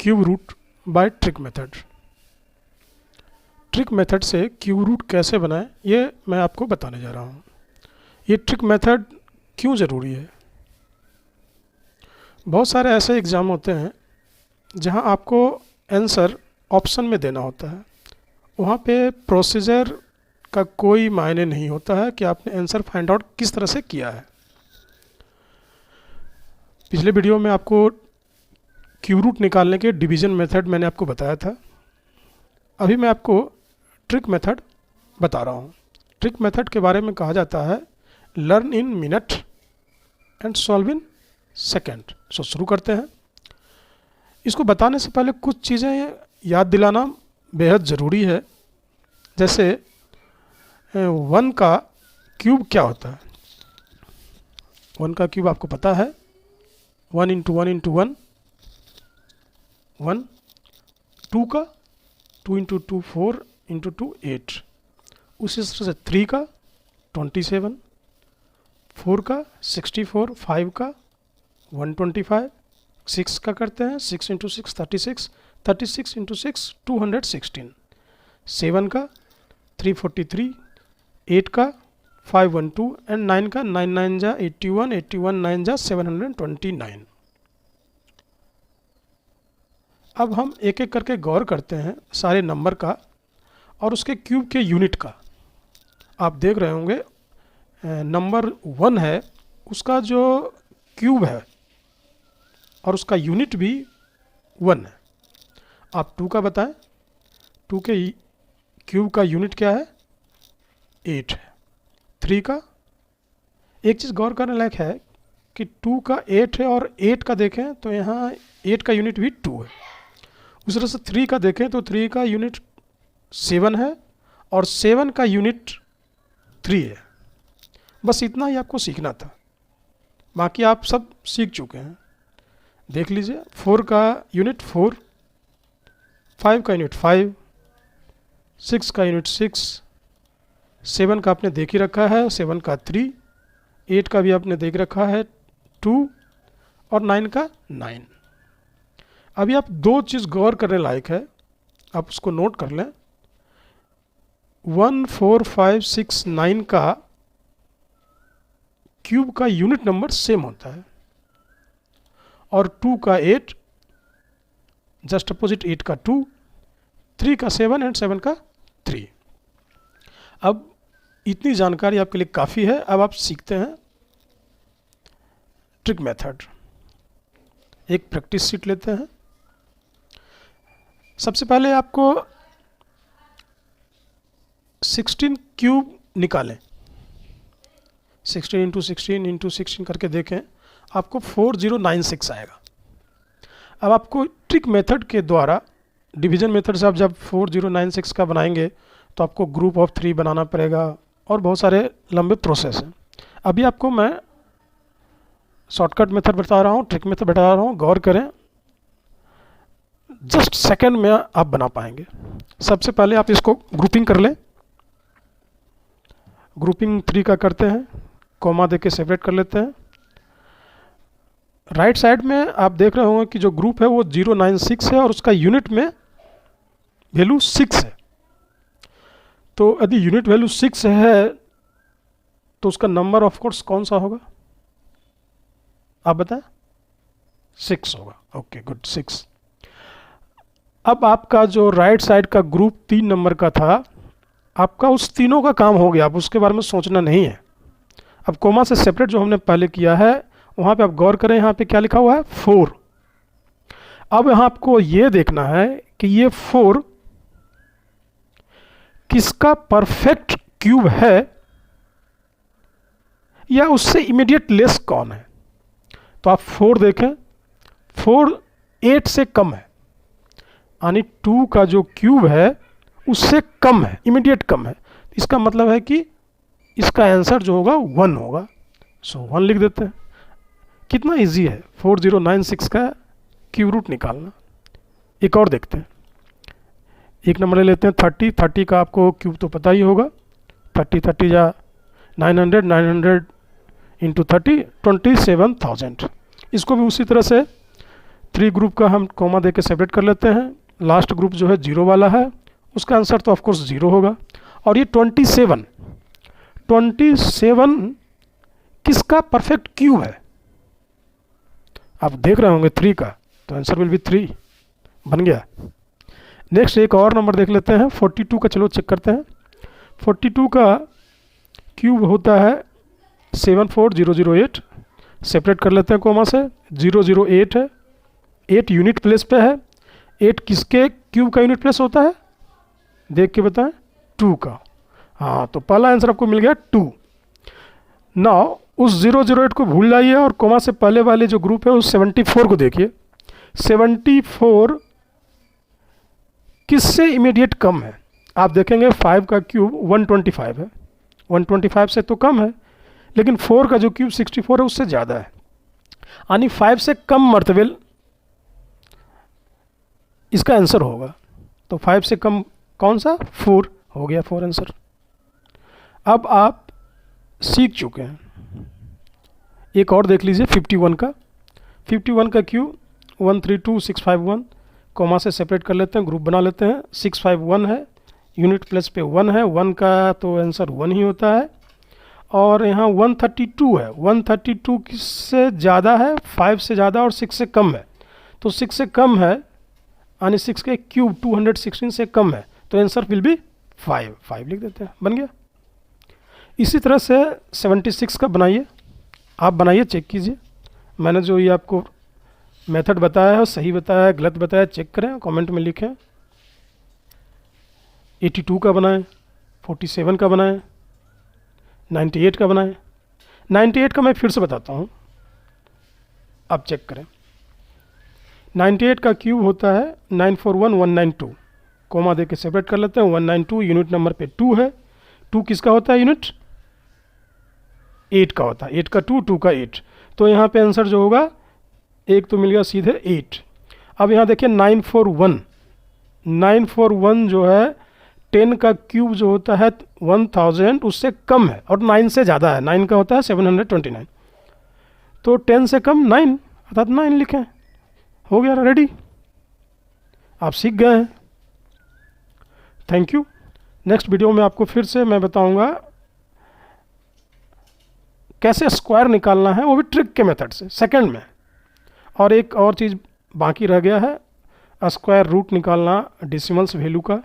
Cube root by trick method. Trick method से cube root कैसे बनाएं ये मैं आपको बताने जा रहा हूँ। ये ट्रिक मेथड क्यों ज़रूरी है? बहुत सारे ऐसे एग्ज़ाम होते हैं जहाँ आपको आंसर ऑप्शन में देना होता है, वहाँ पे प्रोसीजर का कोई मायने नहीं होता है कि आपने आंसर फाइंड आउट किस तरह से किया है। पिछले वीडियो में आपको क्यूब रूट निकालने के डिवीज़न मेथड मैंने आपको बताया था। अभी मैं आपको ट्रिक मेथड बता रहा हूँ। ट्रिक मेथड के बारे में कहा जाता है learn in minute and solve in second. So शुरू करते हैं। इसको बताने से पहले कुछ चीज़ें याद दिलाना बेहद ज़रूरी है। जैसे 1 का क्यूब क्या होता है? 1 का क्यूब आपको पता है 1 इंटू 1 इंटू 1 1। 2 का 2 इंटू 2 4 इंटू 2 8। उसी तरह से 3 का 27, 4 का 64, 5 का 125, 6 का करते हैं 6 इंटू 6 36, 36 इंटू 6 216, 7 का 343, 8 का 512 एंड 9 का 9 9 जा 81, 81 9 जा 729। अब हम एक एक करके गौर करते हैं सारे नंबर का और उसके क्यूब के यूनिट का। आप देख रहे होंगे नंबर 1 है, उसका जो क्यूब है और उसका यूनिट भी 1 है। आप 2 का बताएं, 2 के क्यूब का यूनिट क्या है? 8 है। 3 का, एक चीज़ गौर करने लायक है कि 2 का 8 है और 8 का देखें तो यहाँ 8 का यूनिट भी 2 है। उस तरह से 3 का देखें तो 3 का यूनिट 7 है और 7 का यूनिट 3 है। बस इतना ही आपको सीखना था, बाकी आप सब सीख चुके हैं। देख लीजिए 4 का यूनिट 4, 5 का यूनिट 5, 6 का यूनिट 6, 7 का आपने देख ही रखा है 7 का 3, 8 का भी आपने देख रखा है 2 और 9 का 9। अभी आप दो चीज़ गौर करने लायक है, आप उसको नोट कर लें। 1 4 5 6 9 का क्यूब का यूनिट नंबर सेम होता है और 2 का 8 जस्ट अपोजिट 8 का 2, 3 का 7 एंड 7 का 3। अब इतनी जानकारी आपके लिए काफ़ी है। अब आप सीखते हैं ट्रिक मेथड। एक प्रैक्टिस शीट लेते हैं। सबसे पहले आपको 16 क्यूब निकालें। 16 इंटू 16 इंटू 16 करके देखें, आपको 4096 आएगा। अब आपको ट्रिक मेथड के द्वारा, डिवीजन मेथड से आप जब 4096 का बनाएंगे तो आपको ग्रुप ऑफ 3 बनाना पड़ेगा और बहुत सारे लंबे प्रोसेस हैं। अभी आपको मैं शॉर्टकट मेथड बता रहा हूँ, ट्रिक मेथड बता रहा हूँ, गौर करें। जस्ट सेकंड में आप बना पाएंगे। सबसे पहले आप इसको ग्रुपिंग कर लें। ग्रुपिंग 3 का करते हैं, कॉमा देके सेपरेट कर लेते हैं। राइट साइड में आप देख रहे होंगे कि जो ग्रुप है वो 096 है और उसका यूनिट में वैल्यू 6 है। तो यदि यूनिट वैल्यू 6 है तो उसका नंबर ऑफ कोर्स कौन सा होगा? आप बताएं। 6 होगा। Okay good, 6। अब आपका जो राइट साइड का ग्रुप 3 नंबर का था, आपका उस तीनों का काम हो गया, अब उसके बारे में सोचना नहीं है। अब कोमा से सेपरेट जो हमने पहले किया है वहाँ पे आप गौर करें, यहाँ पे क्या लिखा हुआ है? 4। अब यहाँ आपको ये देखना है कि ये 4 किसका परफेक्ट क्यूब है या उससे इमीडिएट लेस कौन है। तो आप 4 देखें, 4 8 से कम है, यानी 2 का जो क्यूब है उससे कम है, इमीडिएट कम है। इसका मतलब है कि इसका आंसर जो होगा 1 होगा। सो 1 लिख देते हैं। कितना इजी है 4096 का क्यूब रूट निकालना। एक और देखते हैं। एक नंबर ले लेते हैं 30। 30 का आपको क्यूब तो पता ही होगा। 30 30 जा 900, 900 इंटू 30 27,000। इसको भी उसी तरह से 3 ग्रुप का हम कॉमा दे के सेपरेट कर लेते हैं। लास्ट ग्रुप जो है 0 वाला है, उसका आंसर तो ऑफकोर्स 0 होगा। और ये 27 किसका परफेक्ट क्यूब है? आप देख रहे होंगे 3 का, तो आंसर विल बी 3, बन गया। नेक्स्ट एक और नंबर देख लेते हैं 42 का, चलो चेक करते हैं। 42 का क्यूब होता है 74008, सेपरेट कर लेते हैं कोमा से। 008 है, 8 यूनिट प्लेस पे है। 8 किसके क्यूब का यूनिट प्लेस होता है, देख के बताएं, 2 का। हाँ, तो पहला आंसर आपको मिल गया 2। नाउ उस 008 को भूल जाइए और कोमा से पहले वाले जो ग्रुप है उस 74 को देखिए। 74 किससे इमीडिएट कम है? आप देखेंगे 5 का क्यूब 125 है, 125 से तो कम है, लेकिन 4 का जो क्यूब 64 है उससे ज़्यादा है, यानी 5 से कम मर्तबे इसका आंसर होगा। तो 5 से कम कौन सा? 4 हो गया, 4 आंसर। अब आप सीख चुके हैं। एक और देख लीजिए 51 का। 51 का क्यूब 132651, कॉमा से सेपरेट कर लेते हैं, ग्रुप बना लेते हैं। 651 है, यूनिट प्लेस पे 1 है, 1 का तो आंसर 1 ही होता है। और यहाँ 132 है, 132 किससे ज़्यादा है? 5 से ज़्यादा और 6 से कम है। तो 6 से कम है, यानी 6 के क्यूब 216 से कम है, तो आंसर विल बी 5 लिख देते हैं, बन गया। इसी तरह से 76 का बनाइए, आप बनाइए, चेक कीजिए। मैंने जो ये आपको मेथड बताया है सही बताया है गलत बताया, चेक करें, कमेंट में लिखें। 82 का बनाएं, 47 का बनाएं, 98 का बनाएं। 98 का मैं फिर से बताता हूँ, आप चेक करें। 98 का क्यूब होता है 941192, कोमा दे के सेपरेट कर लेते हैं। 192 यूनिट नंबर पे 2 है, 2 किसका होता है यूनिट? 8 का होता है, 8 का 2, 2 का 8। तो यहाँ पे आंसर जो होगा एक तो मिल गया सीधे 8। अब यहाँ देखिए 941 जो है 10 का क्यूब जो होता है 1000 उससे कम है और 9 से ज़्यादा है। 9 का होता है 729, तो 10 से कम 9 अर्थात 9 लिखें, हो गया, रेडी। आप सीख गए हैं। Thank you. नेक्स्ट वीडियो में आपको फिर से मैं बताऊंगा कैसे स्क्वायर निकालना है, वो भी ट्रिक के मेथड से, सेकंड में। और एक और चीज़ बाकी रह गया है, स्क्वायर रूट निकालना डेसिमल्स वैल्यू का।